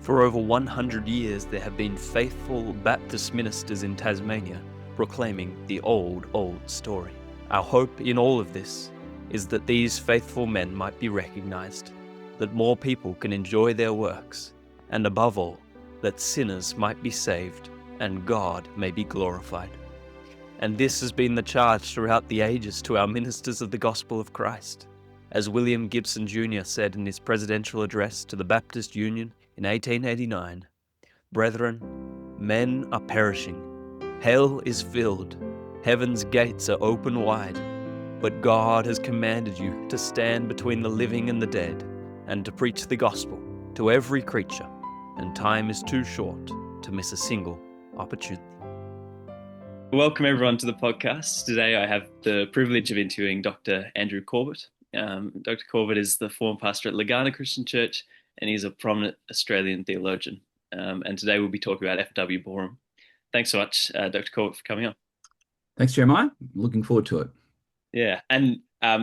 For over 100 years, there have been faithful Baptist ministers in Tasmania proclaiming the old story. Our hope in all of this is that these faithful men might be recognized, that more people can enjoy their works, and above all, that sinners might be saved and God may be glorified. And this has been the charge throughout the ages to our ministers of the gospel of Christ. As William Gibson Jr. said in his presidential address to the Baptist Union in 1889, "Brethren, men are perishing, hell is filled, heaven's gates are open wide, but God has commanded you to stand between the living and the dead, and to preach the gospel to every creature, and time is too short to miss a single opportunity." Welcome everyone to the podcast. Today I have the privilege of interviewing Dr. Andrew Corbett. Dr. Corbett is the former pastor at Legana Christian Church, and he's a prominent Australian theologian. And today we'll be talking about F.W. Boreham. Thanks so much, Dr. Corbett, for coming on. Thanks, Jeremiah. Looking forward to it. Yeah, and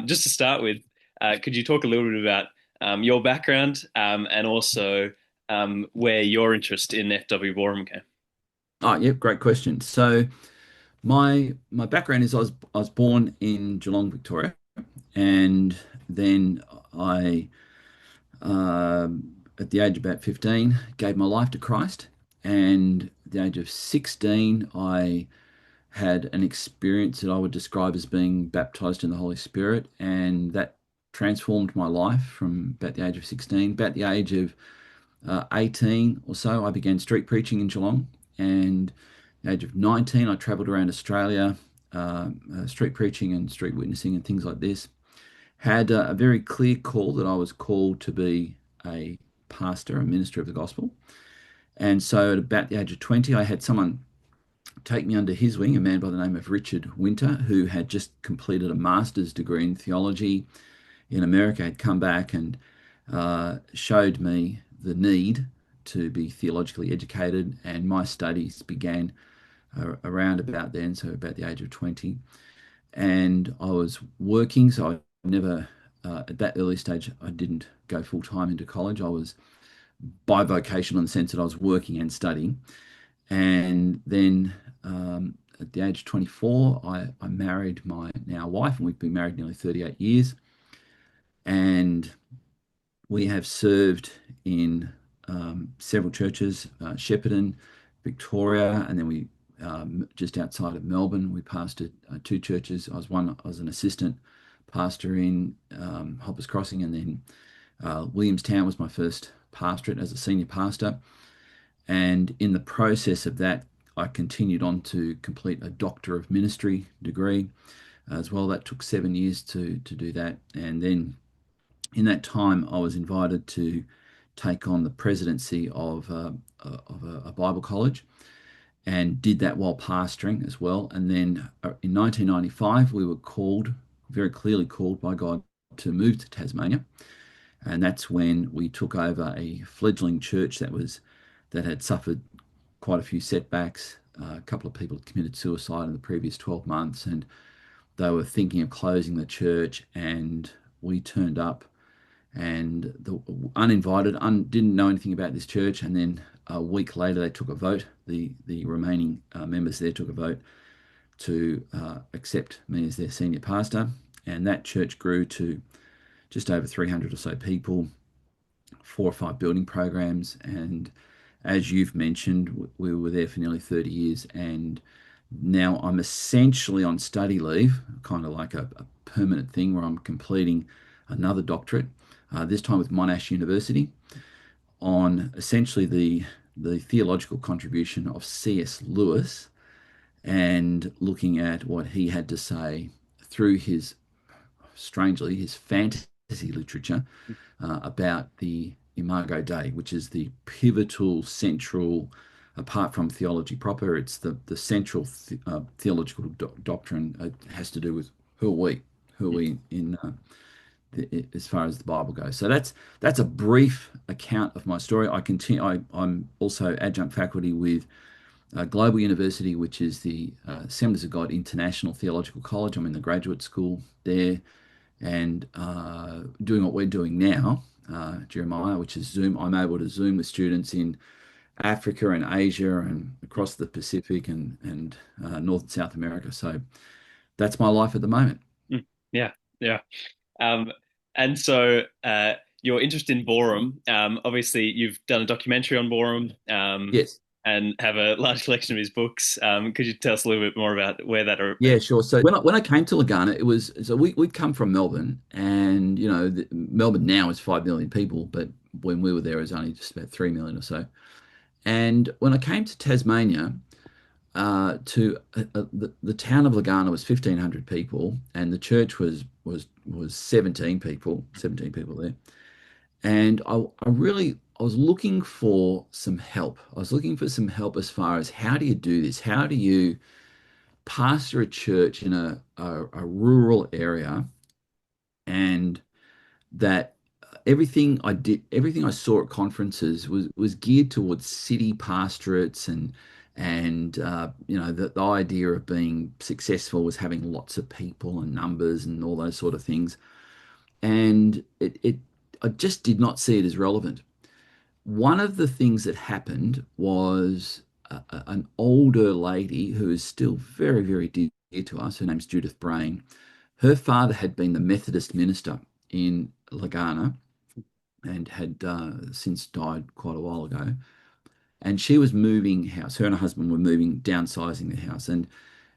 just to start with, could you talk a little bit about your background and also where your interest in F.W. Boreham came? Oh, yeah, great question. So my background is I was born in Geelong, Victoria, and then I, at the age of about 15, gave my life to Christ. And at the age of 16, I had an experience that I would describe as being baptized in the Holy Spirit, and that transformed my life from about the age of 16. About the age of 18 or so, I began street preaching in Geelong, and at the age of 19, I travelled around Australia, street preaching and street witnessing and things like this. Had a very clear call that I was called to be a pastor, a minister of the gospel. And so at about the age of 20, I had someone take me under his wing, a man by the name of Richard Winter, who had just completed a master's degree in theology in America, had come back and showed me the need to be theologically educated, and my studies began around about then, so about the age of 20. And I was working, so I never, at that early stage, I didn't go full-time into college. I was bivocational in the sense that I was working and studying. And then at the age of 24, I married my now wife, and we've been married nearly 38 years. And we have served in several churches, Shepparton, Victoria, and then we just outside of Melbourne, we pastored two churches. I was an assistant pastor in Hoppers Crossing, and then Williamstown was my first pastorate as a senior pastor. And in the process of that, I continued on to complete a Doctor of Ministry degree as well. That took 7 years to do that. And then in that time, I was invited to take on the presidency of a Bible college, and did that while pastoring as well. And then in 1995, we were called, very clearly called by God, to move to Tasmania. And that's when we took over a fledgling church that had suffered quite a few setbacks. A couple of people had committed suicide in the previous 12 months, and they were thinking of closing the church. And we turned up, and uninvited, didn't know anything about this church. And then a week later, they took a vote. The remaining members there took a vote to accept me as their senior pastor. And that church grew to just over 300 or so people, 4 or 5 building programs. And as you've mentioned, we were there for nearly 30 years. And now I'm essentially on study leave, kind of like a permanent thing where I'm completing another doctorate, this time with Monash University, on essentially the theological contribution of C.S. Lewis, and looking at what he had to say through his fantasy literature about the Imago Dei, which is the pivotal, central, apart from theology proper, it's the central theological doctrine. It has to do with who are we in as far as the Bible goes. So that's a brief account of my story. I'm also adjunct faculty with Global University, which is the Assemblies of God International Theological College. I'm in the graduate school there, and doing what we're doing now, Jeremiah, which is Zoom. I'm able to Zoom with students in Africa and Asia and across the Pacific and North and South America. So that's my life at the moment. Mm. Yeah, yeah. Um, and so your interest in Boreham, obviously you've done a documentary on Boreham, Yes. and have a large collection of his books. Could you tell us a little bit more about where that are? Yeah, sure. So when I came to Legana, it was so we'd come from Melbourne, and Melbourne now is 5 million people, but when we were there, it was only just about 3 million or so. And when I came to Tasmania, the town of Legana was 1,500 people, and the church was 17 people there. And I was looking for some help. I was looking for some help as far as how do you do this? How do you pastor a church in a rural area, and that everything I saw at conferences was geared towards city pastorates and the idea of being successful was having lots of people and numbers and all those sort of things. And I just did not see it as relevant. One of the things that happened was an older lady who is still very, very dear to us. Her name's Judith Brain. Her father had been the Methodist minister in Legana and had since died quite a while ago. And she was moving house. Her and her husband were downsizing the house. And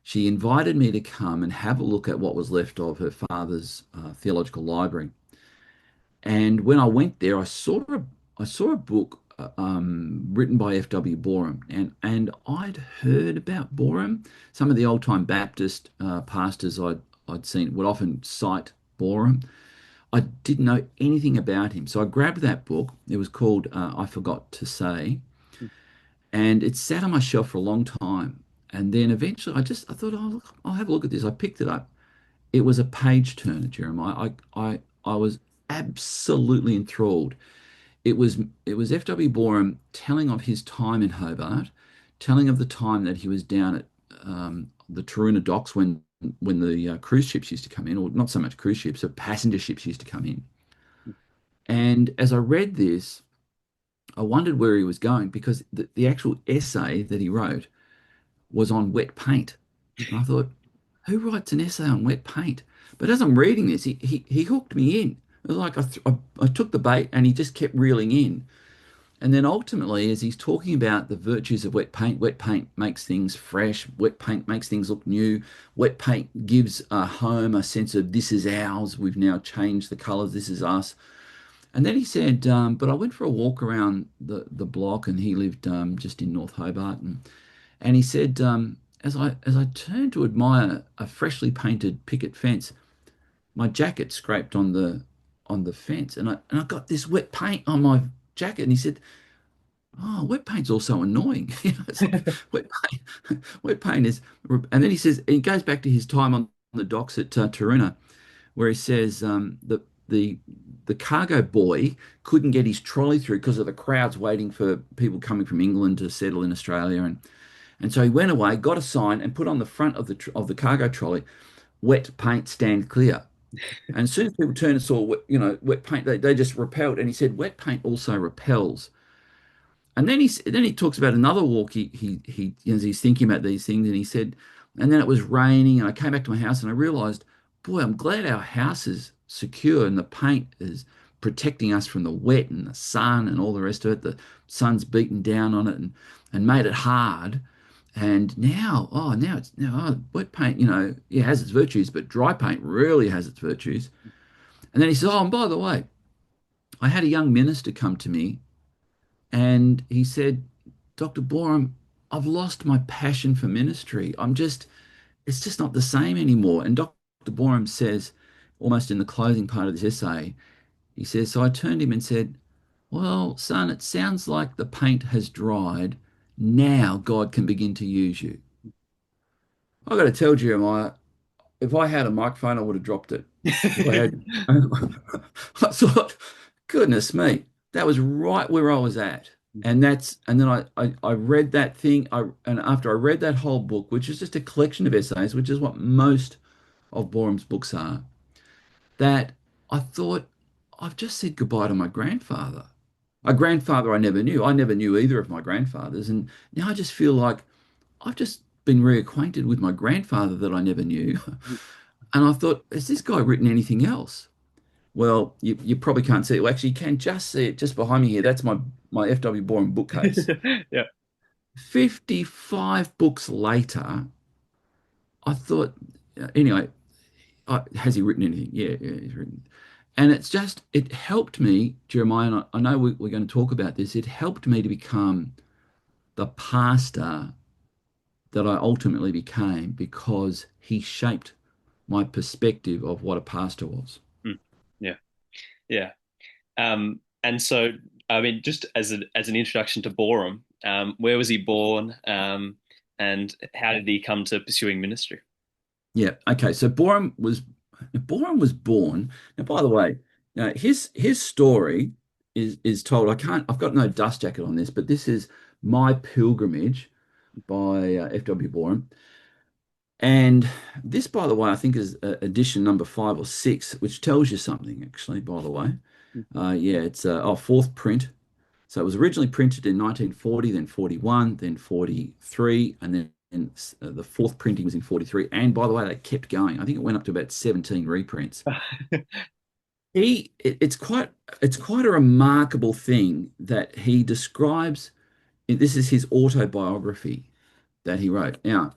she invited me to come and have a look at what was left of her father's theological library. And when I went there, I saw a book written by F.W. Boreham, and I'd heard about Boreham. Some of the old time Baptist pastors I'd seen would often cite Boreham. I didn't know anything about him, so I grabbed that book. It was called I Forgot to Say, and it sat on my shelf for a long time. And then eventually, I thought, oh, look, I'll have a look at this. I picked it up. It was a page turner, Jeremiah. I was absolutely enthralled. It was F.W. Boreham telling of his time in Hobart, telling of the time that he was down at the Taroona docks when the cruise ships used to come in, or not so much cruise ships, but passenger ships used to come in. And as I read this, I wondered where he was going because the actual essay that he wrote was on wet paint. And I thought, who writes an essay on wet paint? But as I'm reading this, he hooked me in. It was like I took the bait and he just kept reeling in. And then ultimately, as he's talking about the virtues of wet paint makes things fresh, wet paint makes things look new, wet paint gives a home a sense of this is ours, we've now changed the colours, this is us. And then he said, but I went for a walk around the block, and he lived just in North Hobart, and he said, as I turned to admire a freshly painted picket fence, my jacket scraped on the fence, and I got this wet paint on my jacket, and he said, "Oh, wet paint's also annoying." It's like wet paint is. And then he says, he goes back to his time on the docks at Taroona, where he says the the cargo boy couldn't get his trolley through because of the crowds waiting for people coming from England to settle in Australia, and so he went away, got a sign, and put on the front of the cargo trolley, "Wet paint, stand clear." And as soon as people turned and saw wet paint, they just repelled. And he said, "Wet paint also repels." And then he talks about another walk. He's thinking about these things, and he said, and then it was raining, and I came back to my house, and I realised, boy, I'm glad our house is secure, and the paint is protecting us from the wet and the sun and all the rest of it. The sun's beaten down on it and made it hard. And wet paint, it has its virtues, but dry paint really has its virtues. And then he says, "Oh, and by the way, I had a young minister come to me, and he said, Dr. Boreham, I've lost my passion for ministry. It's just not the same anymore." And Dr. Boreham says, almost in the closing part of this essay, he says, "So I turned to him and said, well, son, it sounds like the paint has dried. Now God can begin to use you." I've got to tell Jeremiah, if I had a microphone, I would have dropped it. If I had, I thought, goodness me, that was right where I was at. And then I read that thing. And after I read that whole book, which is just a collection of essays, which is what most of Boreham's books are, that I thought, I've just said goodbye to my grandfather. A grandfather I never knew. I never knew either of my grandfathers. And now I just feel like I've just been reacquainted with my grandfather that I never knew. And I thought, has this guy written anything else? Well, you probably can't see it. Well, actually, you can just see it just behind me here. That's my F.W. Boreham bookcase. Yeah. 55 books later, I thought, anyway, has he written anything? Yeah, yeah, he's written. And it helped me, Jeremiah, and I know we're going to talk about this. It helped me to become the pastor that I ultimately became because he shaped my perspective of what a pastor was. Mm. Yeah. Yeah. And so, I mean, just as an introduction to Boreham, where was he born, and how did he come to pursuing ministry? Yeah. Okay. So Boreham was born. Now, by the way, his story is told. I've got no dust jacket on this, but this is My Pilgrimage by F.W. Boreham. And this, by the way, I think is edition number 5 or 6, which tells you something, actually, by the way. Yeah, it's fourth print. So it was originally printed in 1940, then 41, then 43, and then the fourth printing was in 43. And by the way, they kept going. I think it went up to about 17 reprints. It's quite a remarkable thing that he describes. This is his autobiography that he wrote. Now,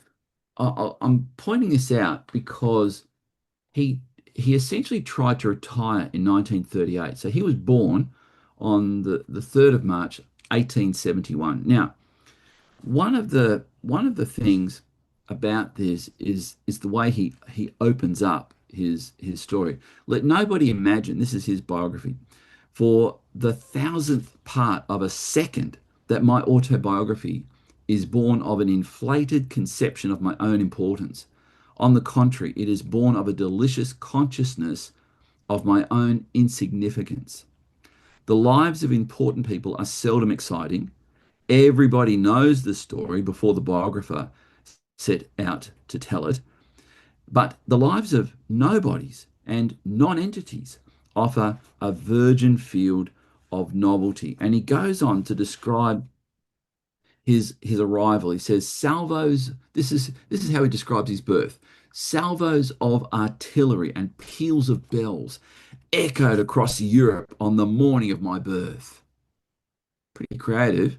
I'm pointing this out because he he essentially tried to retire in 1938. So he was born on the 3rd of March, 1871. Now, one of the things about this is the way he opens up his story. Let nobody imagine, this is his biography, for the thousandth part of a second that my autobiography is born of an inflated conception of my own importance. On the contrary, it is born of a delicious consciousness of my own insignificance. The lives of important people are seldom exciting. Everybody knows the story before the biographer set out to tell it. But the lives of nobodies and non-entities offer a virgin field of novelty. And he goes on to describe his arrival. He says, salvos, this is how he describes his birth. Salvos of artillery and peals of bells echoed across Europe on the morning of my birth. Pretty creative,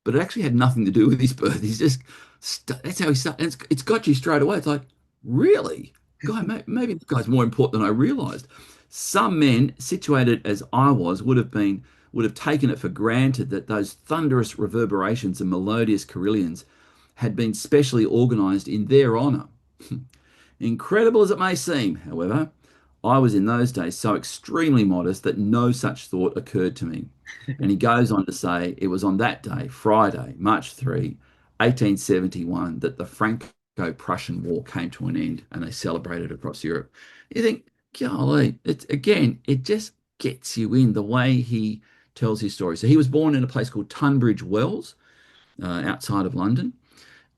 but it actually had nothing to do with his birth. That's how he started. It's got you straight away. It's like, really? Guy, maybe this guy's more important than I realized. Some men, situated as I was, would have taken it for granted that those thunderous reverberations and melodious carillons had been specially organized in their honor. Incredible as it may seem, however, I was in those days so extremely modest that no such thought occurred to me. And he goes on to say, it was on that day, Friday, March 3, 1871, that the Franco-Prussian War came to an end and they celebrated across Europe. You think, golly, it just gets you in the way he tells his story. So he was born in a place called Tunbridge Wells, outside of London,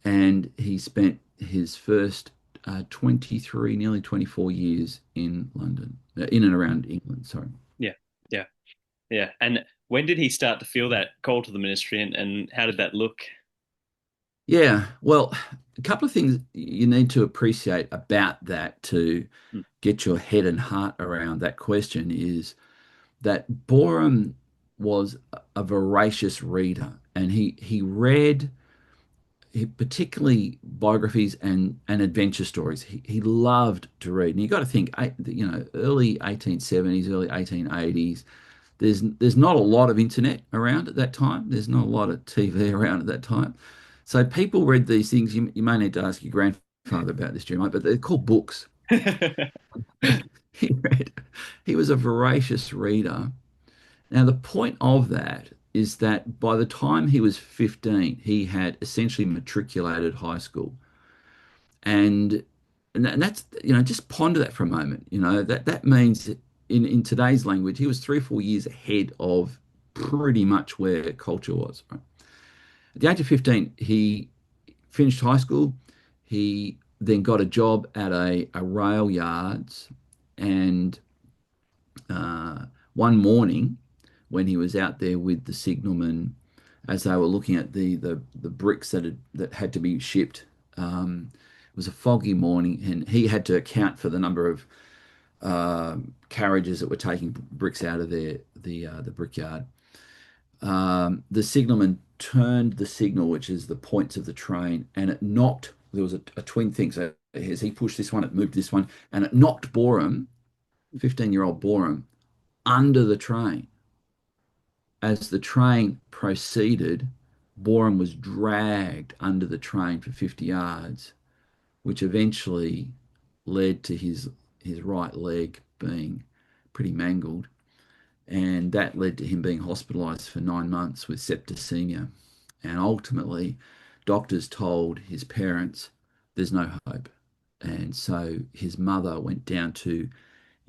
and he spent his first 23, nearly 24 years in London, in and around England, sorry. Yeah, yeah, yeah. And when did he start to feel that call to the ministry, and how did that look? Yeah, well, a couple of things you need to appreciate about that to Mm. get your head and heart around that question is that Boreham was a voracious reader, and he read particularly biographies and adventure stories. He loved to read. And you got to think, early 1870s, early 1880s, there's not a lot of internet around at that time. There's not a lot of TV around at that time. So people read these things. You may need to ask your grandfather about this, Jim, but they're called books. He read. He was a voracious reader. Now, the point of that is that by the time he was 15, he had essentially matriculated high school. And and that's, just ponder that for a moment. That means in today's language, he was 3 or 4 years ahead of pretty much where culture was. Right? At the age of 15, he finished high school. He then got a job at a rail yards and One morning, when he was out there with the signalman, as they were looking at the bricks that had to be shipped, it was a foggy morning, and he had to account for the number of carriages that were taking bricks out of the brickyard. The signalman turned the signal, which is the points of the train, and it knocked. There was a twin thing. So as he pushed this one, it moved this one, and it knocked Boreham, 15-year-old Boreham, under the train. As the train proceeded, Boreham was dragged under the train for 50 yards, which eventually led to his right leg being pretty mangled. And that led to him being hospitalized for 9 months with septicemia. And ultimately, doctors told his parents there's no hope. And so his mother went down to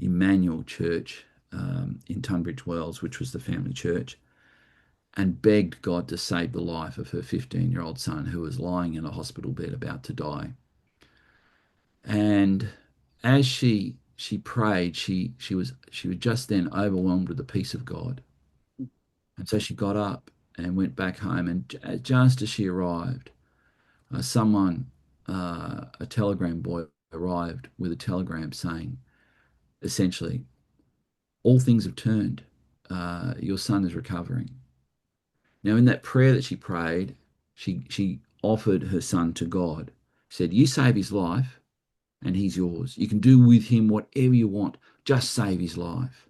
Emmanuel Church in Tunbridge Wells, which was the family church, and begged God to save the life of her 15-year-old son who was lying in a hospital bed about to die. And as she prayed, she was just then overwhelmed with the peace of God. And so she got up and went back home. And just as she arrived, a telegram boy arrived with a telegram saying, essentially, all things have turned. Your son is recovering. Now, in that prayer that she prayed, she offered her son to God. She said, you save his life and he's yours. You can do with him whatever you want. Just save his life.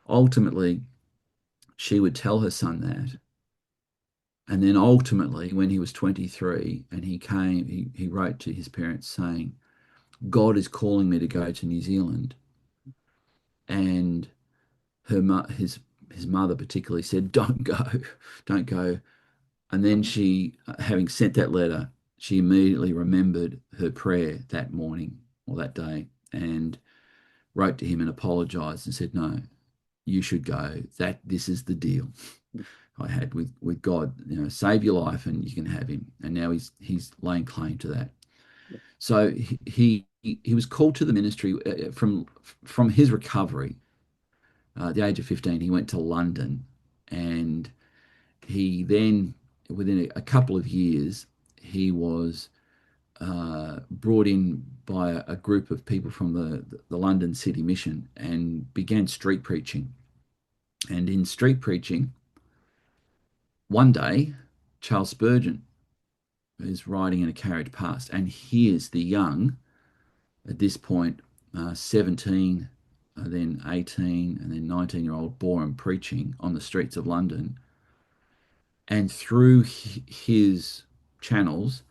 Ultimately, she would tell her son that. And then ultimately, when he was 23 and he wrote to his parents saying, God is calling me to go to New Zealand. And his mother particularly said, don't go, don't go. And then she, having sent that letter, she immediately remembered her prayer that morning or that day and wrote to him and apologized and said, no, you should go. This is the deal I had with God. Save your life and you can have him. And now he's laying claim to that. So he was called to the ministry from his recovery. At the age of 15, he went to London, and he then, within a couple of years, he was brought in by a group of people from the London City Mission and began street preaching. And in street preaching, one day, Charles Spurgeon is riding in a carriage past and hears the young, at this point, 17, then 18, and then 19-year-old Boreham preaching on the streets of London. And through his channels,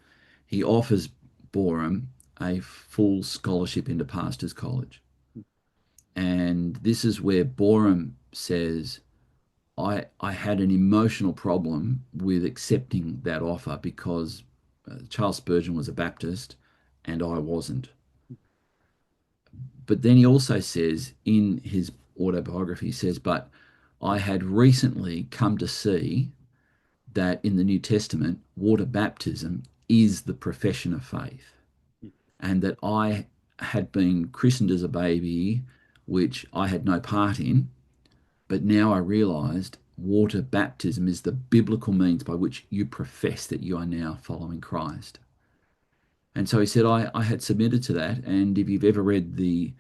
he offers Boreham a full scholarship into Pastors College. And this is where Boreham says, I had an emotional problem with accepting that offer because Charles Spurgeon was a Baptist and I wasn't. But then he also says in his autobiography, he says, but I had recently come to see that in the New Testament, water baptism is the profession of faith. And that I had been christened as a baby, which I had no part in, but now I realized water baptism is the biblical means by which you profess that you are now following Christ. And so he said, I had submitted to that. And if you've ever read the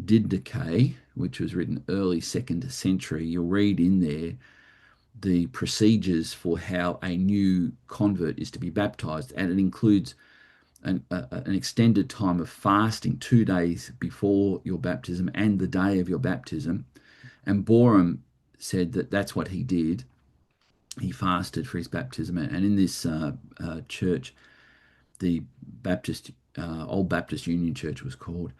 Didache, which was written early 2nd century, you'll read in there the procedures for how a new convert is to be baptized. And it includes an extended time of fasting 2 days before your baptism and the day of your baptism. And Boreham said that that's what he did. He fasted for his baptism. And in this church, the Old Baptist Union Church was called,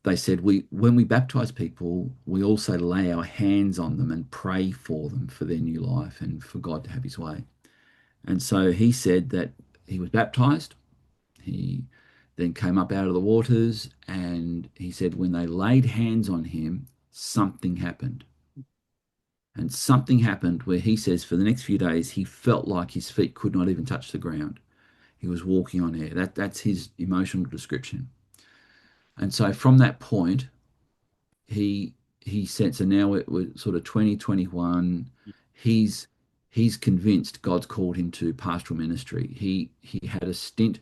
they said, when we baptize people, we also lay our hands on them and pray for them for their new life and for God to have his way. And so he said that he was baptized. He then came up out of the waters, and he said when they laid hands on him, something happened. And something happened where he says for the next few days, he felt like his feet could not even touch the ground. He was walking on air. That's his emotional description. And so from that point, he he said, so now it was sort of 2021. He's he's convinced God's called him to pastoral ministry. He had a stint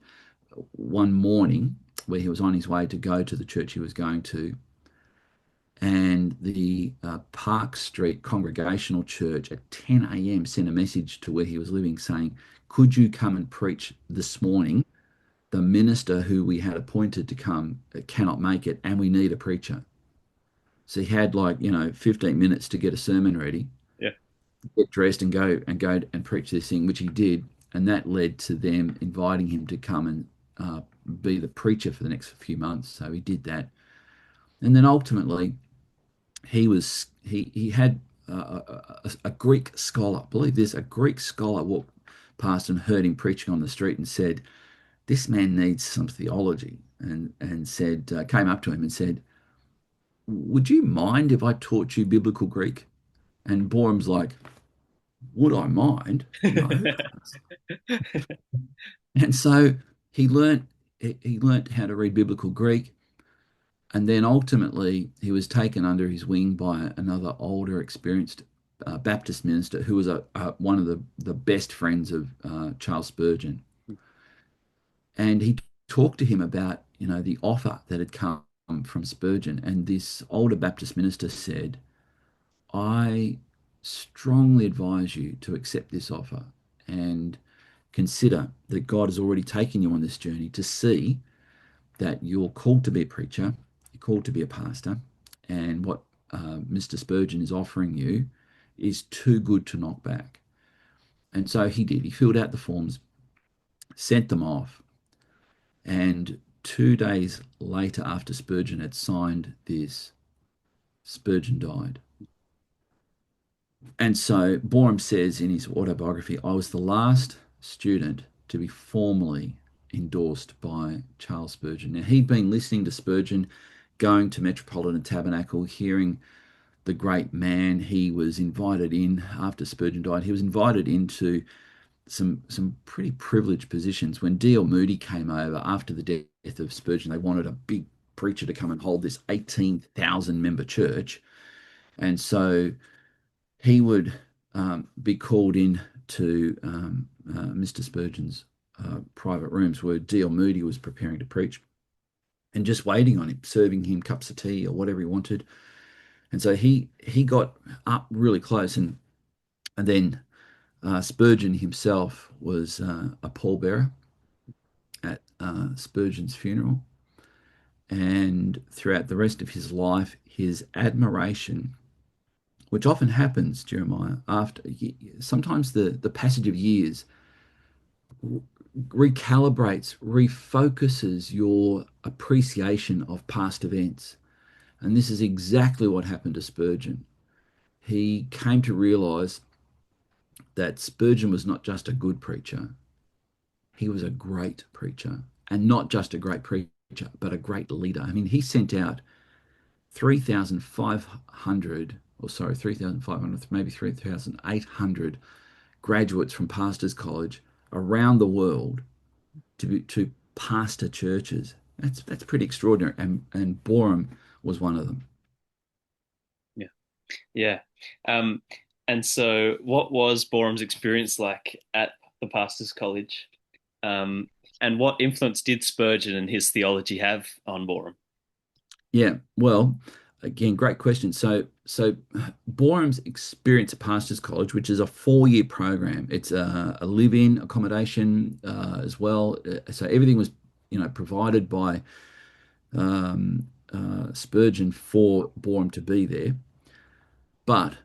one morning where he was on his way to go to the church he was going to, and the Park Street Congregational Church at 10 a.m. sent a message to where he was living saying, "Could you come and preach this morning? The minister who we had appointed to come cannot make it, and we need a preacher." So he had, like, 15 minutes to get a sermon ready, Yeah. get dressed, and go and preach this thing, which he did, and that led to them inviting him to come and be the preacher for the next few months. So he did that, and then ultimately he had a Greek scholar, believe this, a Greek scholar walked past and heard him preaching on the street and said, "This man needs some theology," and said, came up to him and said, "Would you mind if I taught you biblical Greek?" And Boreham's like, "Would I mind? No." And so he learnt how to read biblical Greek, and then ultimately he was taken under his wing by another older, experienced Baptist minister who was one of the best friends of Charles Spurgeon. And he talked to him about, the offer that had come from Spurgeon. And this older Baptist minister said, "I strongly advise you to accept this offer and consider that God has already taken you on this journey to see that you're called to be a preacher, you're called to be a pastor, and what Mr. Spurgeon is offering you is too good to knock back." And so he did. He filled out the forms, sent them off, and 2 days later, after Spurgeon had signed this, Spurgeon died. And so Boreham says in his autobiography, "I was the last student to be formally endorsed by Charles Spurgeon." Now, he'd been listening to Spurgeon, going to Metropolitan Tabernacle, hearing the great man. He was invited in after Spurgeon died. He was invited into some pretty privileged positions. When D.L. Moody came over after the death of Spurgeon, they wanted a big preacher to come and hold this 18,000 member church. And so he would be called in to Mr. Spurgeon's private rooms where D.L. Moody was preparing to preach and just waiting on him, serving him cups of tea or whatever he wanted. And so he got up really close, and then Spurgeon himself was a pallbearer at Spurgeon's funeral. And throughout the rest of his life, his admiration, which often happens, Jeremiah, after sometimes the passage of years recalibrates, refocuses your appreciation of past events. And this is exactly what happened to Spurgeon. He came to realize that Spurgeon was not just a good preacher, he was a great preacher. And not just a great preacher, but a great leader. I mean, he sent out 3,500, or sorry, 3,500, maybe 3,800 graduates from Pastors College around the world to pastor churches. That's pretty extraordinary. And Boreham was one of them. Yeah. Yeah. And so what was Boreham's experience like at the Pastors College? And what influence did Spurgeon and his theology have on Boreham? Yeah, well, again, great question. So Boreham's experience at Pastors College, which is a 4-year program, it's a live-in accommodation as well. So everything was, provided by Spurgeon for Boreham to be there. But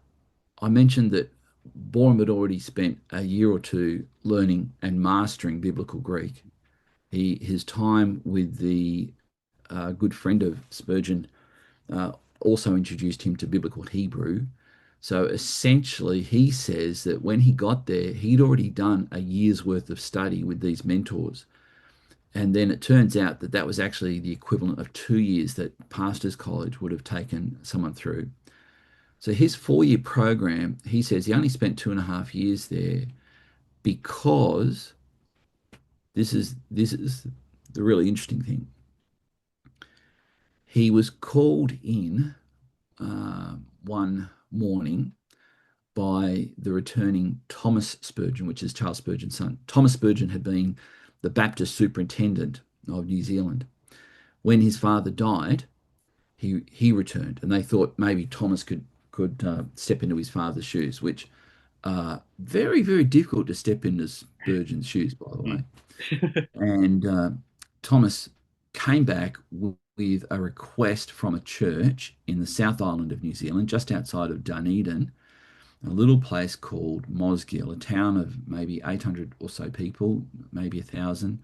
I mentioned that Boreham had already spent a year or two learning and mastering biblical Greek. His time with the good friend of Spurgeon also introduced him to biblical Hebrew. So essentially, he says that when he got there, he'd already done a year's worth of study with these mentors. And then it turns out that that was actually the equivalent of 2 years that Pastors College would have taken someone through. So his 4-year program, he says he only spent 2.5 years there because this is the really interesting thing. He was called in one morning by the returning Thomas Spurgeon, which is Charles Spurgeon's son. Thomas Spurgeon had been the Baptist superintendent of New Zealand. When his father died, he returned, and they thought maybe Thomas could step into his father's shoes, which very, very difficult to step into Spurgeon's shoes, by the way. And Thomas came back with a request from a church in the South Island of New Zealand, just outside of Dunedin, a little place called Mosgiel, a town of maybe 800 or so people, maybe 1,000.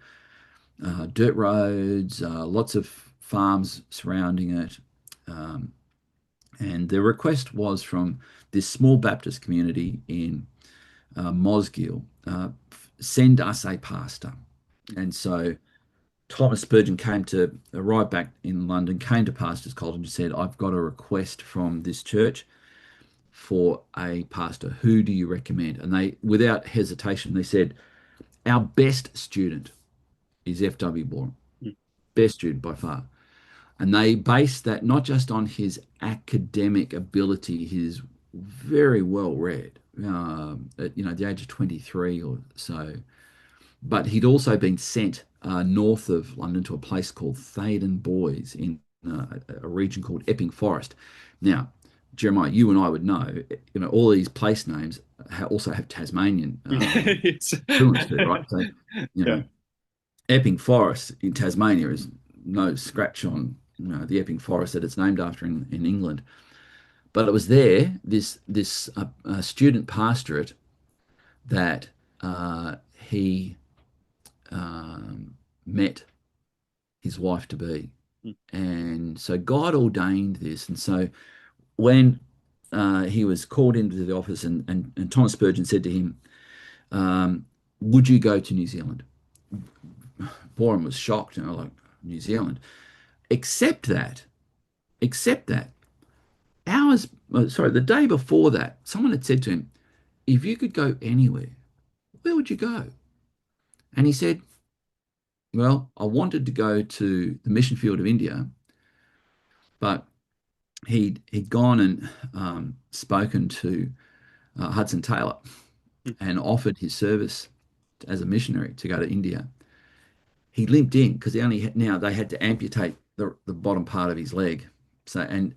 Dirt roads, lots of farms surrounding it. And the request was from this small Baptist community in Mosgiel, send us a pastor. And so Thomas Spurgeon arrived back in London, came to Pastors College and said, I've got a request from this church for a pastor. Who do you recommend? And they, without hesitation, they said, our best student is F.W. Boreham, best student by far. And they based that not just on his academic ability, he's very well read, at the age of 23 or so, but he'd also been sent north of London to a place called Thaden Boys in a region called Epping Forest. Now, Jeremiah, you and I would know, all these place names also have Tasmanian influence to it, right? So, Epping Forest in Tasmania is no scratch on the Epping Forest that it's named after in England. But it was there, this student pastorate, that he met his wife to be. And so God ordained this. And so when he was called into the office and Thomas Spurgeon said to him, would you go to New Zealand? Boreham was shocked, like, New Zealand. Except that the day before that, someone had said to him, if you could go anywhere, where would you go? And he said, well, I wanted to go to the mission field of India, but he'd gone and spoken to Hudson Taylor and offered his service as a missionary to go to India. He limped in because they had to amputate the bottom part of his leg. So and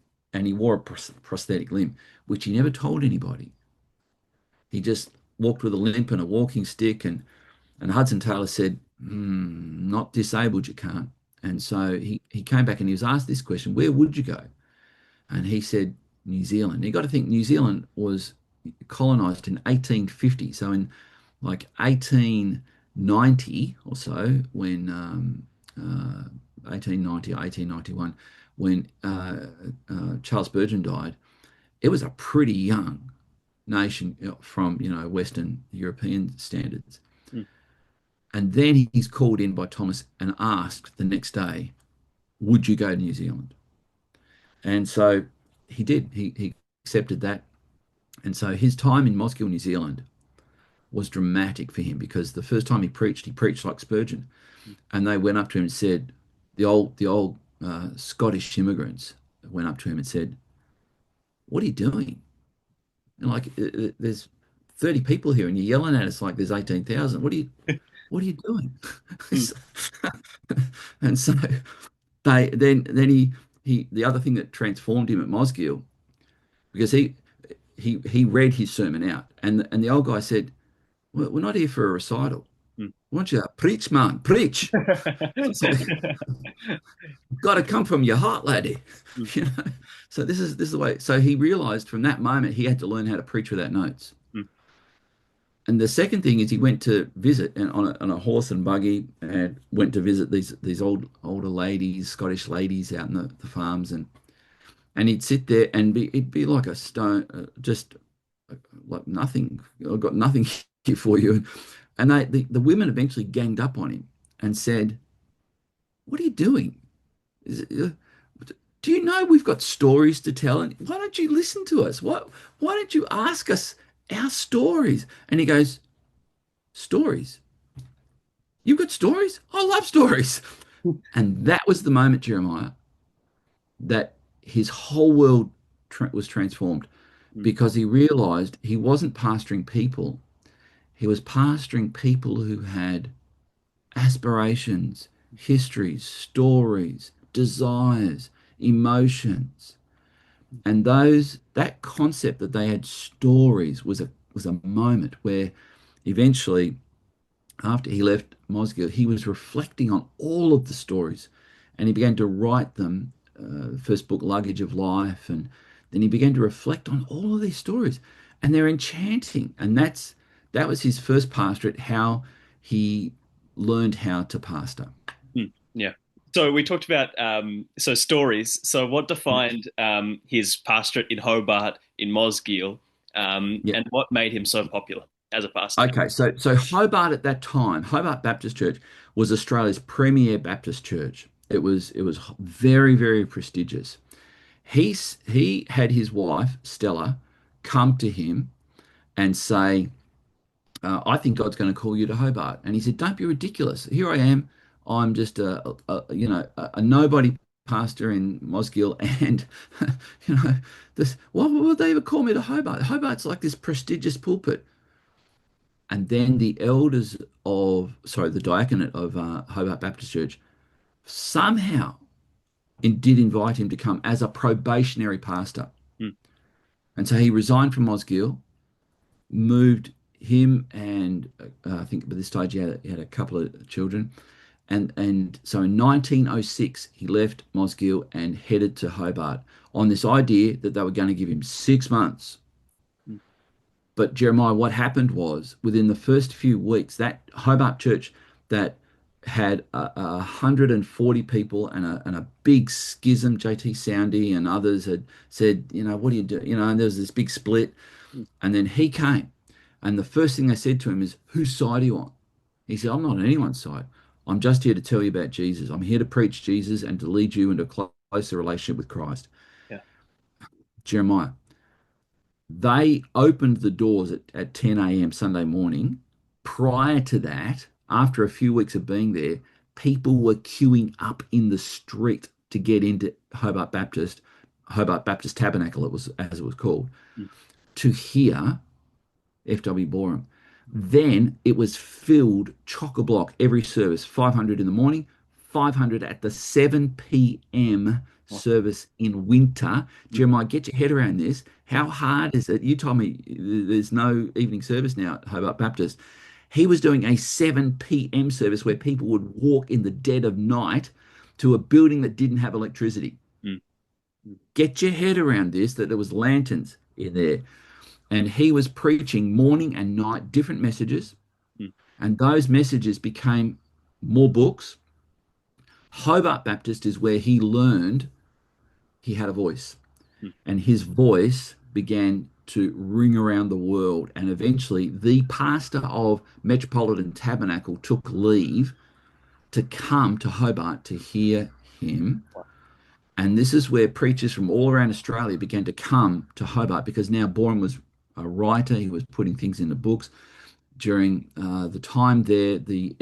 he wore a prosthetic limb, which he never told anybody. He just walked with a limp and a walking stick, and Hudson Taylor said, not disabled, you can't. And so he came back and he was asked this question, where would you go? And he said, New Zealand. You got to think New Zealand was colonized in 1850. So in like 1890 or so, when 1890 or 1891, when Charles Spurgeon died, it was a pretty young nation from Western European standards. And then he's called in by Thomas and asked the next day, would you go to New Zealand? And so he did. He accepted that. And so his time in Mosgiel, New Zealand was dramatic for him, because the first time he preached like Spurgeon. And they went up to him and said, the old Scottish immigrants went up to him and said, what are you doing? And like, there's 30 people here and you're yelling at us like there's 18,000. What are you doing? And so the other thing that transformed him at Mosgiel, because he read his sermon out, and the old guy said, we're not here for a recital. We want you to preach, man, preach. Got to come from your heart, laddie. So this is the way. So he realized from that moment he had to learn how to preach without notes. And the second thing is he went to visit on a horse and buggy, and went to visit these older ladies, Scottish ladies out in the farms, and he'd sit there and it'd be like a stone, just like nothing. I've got nothing here for you. And the women eventually ganged up on him and said, what are you doing? Do you know we've got stories to tell? And why don't you listen to us? Why don't you ask us our stories? And he goes, stories? You've got stories? I love stories. And that was the moment, Jeremiah, that his whole world was transformed Mm. because he realized he wasn't pastoring people. He was pastoring people who had aspirations, histories, stories, desires, emotions. And that concept that they had stories was a moment where eventually, after he left Mosgiel, he was reflecting on all of the stories, and he began to write them. First book, Luggage of Life, and then he began to reflect on all of these stories, and they're enchanting. And that was his first pastorate, how he learned how to pastor. Yeah. So we talked about so stories. So what defined his pastorate in Hobart, in Mosgiel, Yeah. and what made him so popular as a pastor? Okay, so Hobart at that time, Hobart Baptist Church was Australia's premier Baptist church. It was very, very prestigious. He had his wife Stella come to him and say, "I think God's going to call you to Hobart." And he said, "Don't be ridiculous. Here I am. I'm just a nobody pastor in Mosgiel, and you know this. Why would they ever call me to Hobart? Hobart's like this prestigious pulpit." And then the diaconate of Hobart Baptist Church somehow did invite him to come as a probationary pastor. Mm. And so he resigned from Mosgiel, moved him, and I think by this stage he had a couple of children. And so in 1906, he left Mosgiel and headed to Hobart on this idea that they were going to give him 6 months. Mm. But Jeremiah, what happened was within the first few weeks, that Hobart church that had 140 people and a big schism, JT Soundy and others had said, what do you do? And there was this big split. Mm. And then he came. And the first thing they said to him is, "Whose side are you on?" He said, "I'm not on anyone's side. I'm just here to tell you about Jesus. I'm here to preach Jesus and to lead you into a closer relationship with Christ." Yeah. Jeremiah, they opened the doors at 10 a.m. Sunday morning. Prior to that, after a few weeks of being there, people were queuing up in the street to get into Hobart Baptist Tabernacle, as it was called, Mm. to hear F.W. Boreham. Then it was filled chock-a-block every service, 500 in the morning, 500 at the 7 p.m. Wow. service in winter. Mm. Jeremiah, get your head around this. How hard is it? You told me there's no evening service now at Hobart Baptist. He was doing a 7 p.m. service where people would walk in the dead of night to a building that didn't have electricity. Mm. Mm. Get your head around this, that there was lanterns in there. And he was preaching morning and night different messages, Mm. and those messages became more books. Hobart Baptist is where he learned he had a voice, Mm. and his voice began to ring around the world. And eventually, the pastor of Metropolitan Tabernacle took leave to come to Hobart to hear him. Wow. And this is where preachers from all around Australia began to come to Hobart because now Boreham was a writer. He was putting things into books. During the time there, the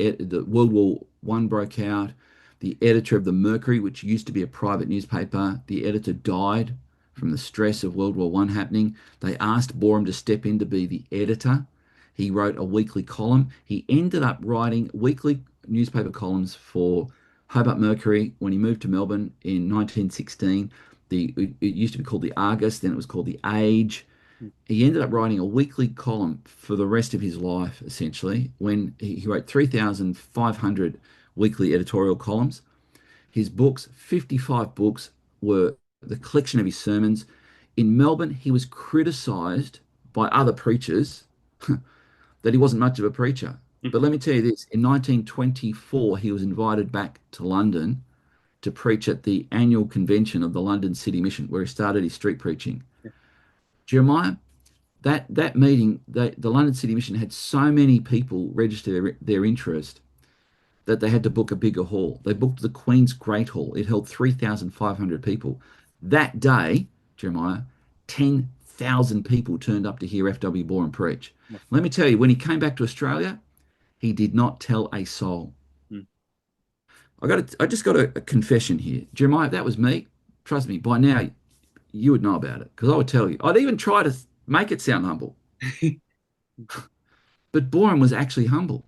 World War One broke out. The editor of the Mercury, which used to be a private newspaper, the editor died from the stress of World War One happening. They asked Boreham to step in to be the editor. He wrote a weekly column. He ended up writing weekly newspaper columns for Hobart Mercury when he moved to Melbourne in 1916. It used to be called the Argus, then it was called the Age. Mm. He ended up writing a weekly column for the rest of his life, essentially, when he wrote 3,500 weekly editorial columns. His books, 55 books, were the collection of his sermons. In Melbourne, he was criticised by other preachers that he wasn't much of a preacher. Mm. But let me tell you this, in 1924, he was invited back to London to preach at the annual convention of the London City Mission, where he started his street preaching. Yeah. Jeremiah, that meeting, the London City Mission had so many people register their interest that they had to book a bigger hall. They booked the Queen's Great Hall. It held 3,500 people. That day, Jeremiah, 10,000 people turned up to hear F.W. Boreham preach. Wow. Let me tell you, when he came back to Australia, he did not tell a soul. Mm. I just got a confession here. Jeremiah, if that was me, trust me, by now you would know about it, because I would tell you. I'd even try to make it sound humble. But Boreham was actually humble.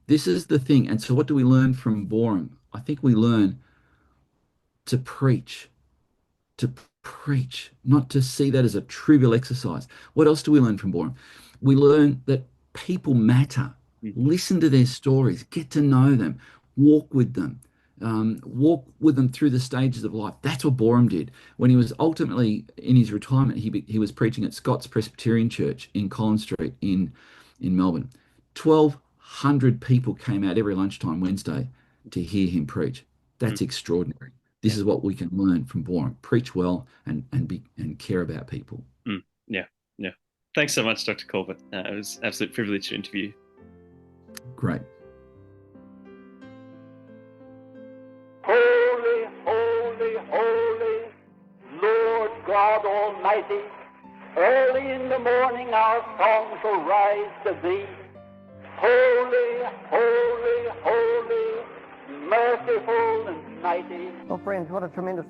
This is the thing. And so what do we learn from Boreham? I think we learn to preach, not to see that as a trivial exercise. What else do we learn from Boreham? We learn that people matter. Listen to their stories, get to know them, walk with them through the stages of life. That's what Boreham did. When he was ultimately in his retirement, he was preaching at Scott's Presbyterian Church in Collins Street in Melbourne. 1,200 people came out every lunchtime Wednesday to hear him preach. That's extraordinary. This is what we can learn from Boreham. Preach well and care about people. Yeah. Thanks so much, Dr. Corbett. It was an absolute privilege to interview you. Great. Holy, holy, holy, Lord God Almighty, early in the morning our song shall rise to Thee. Holy, holy, holy, merciful and mighty. Oh, friends, what a tremendous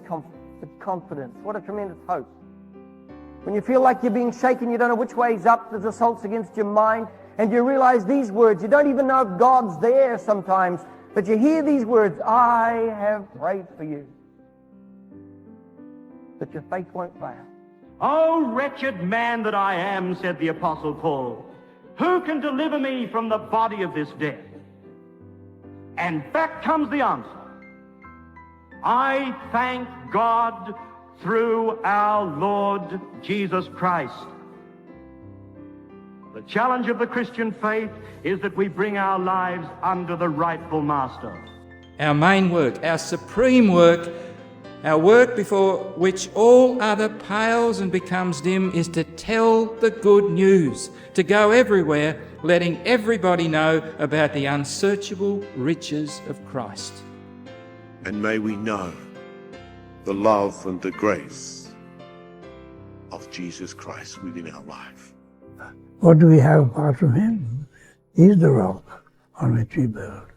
confidence. What a tremendous hope. When you feel like you're being shaken, you don't know which way's up, there's assaults against your mind, and you realize these words. You don't even know if God's there sometimes, but you hear these words, I have prayed for you, that your faith won't fail. Oh, wretched man that I am, said the Apostle Paul, who can deliver me from the body of this death? And back comes the answer. I thank God through our Lord Jesus Christ. The challenge of the Christian faith is that we bring our lives under the rightful master. Our main work, our supreme work, our work before which all other pales and becomes dim, is to tell the good news, to go everywhere, letting everybody know about the unsearchable riches of Christ. And may we know the love and the grace of Jesus Christ within our life. What do we have apart from Him? He's the rock on which we build.